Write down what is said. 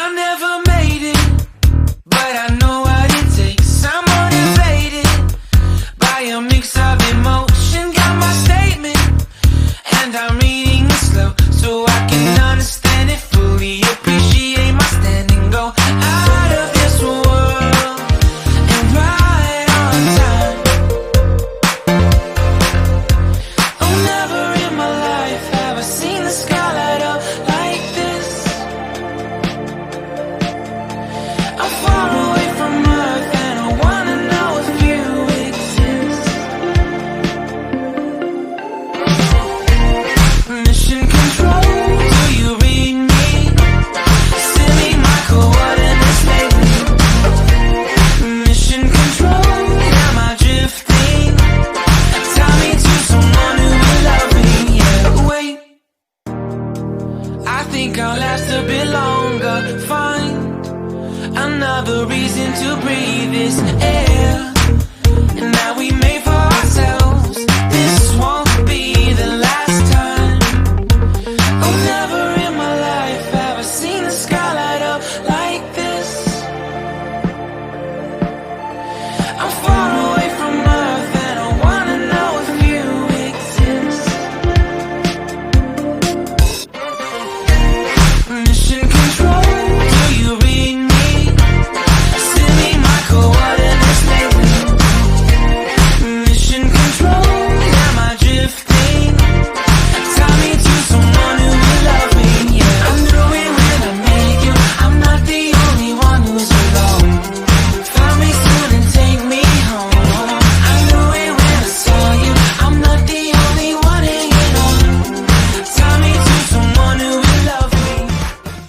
I never made it, but I know what it takes. I'm motivated by a mix of emotion. Got my statement, and I'm reading it slow so I can understand it fully. Appreciate my standing, go out of this world and right on time. Oh, never in my life have I seen the sky light up like this. I'm far away from Earth and I wanna know if you exist. Mission control, do you read me? Send me my coordinates lately. Mission control, am I drifting? Tie me to someone who will love me. Yeah, wait, I think I'll last a bit longer. Find another reason to breathe this air, and that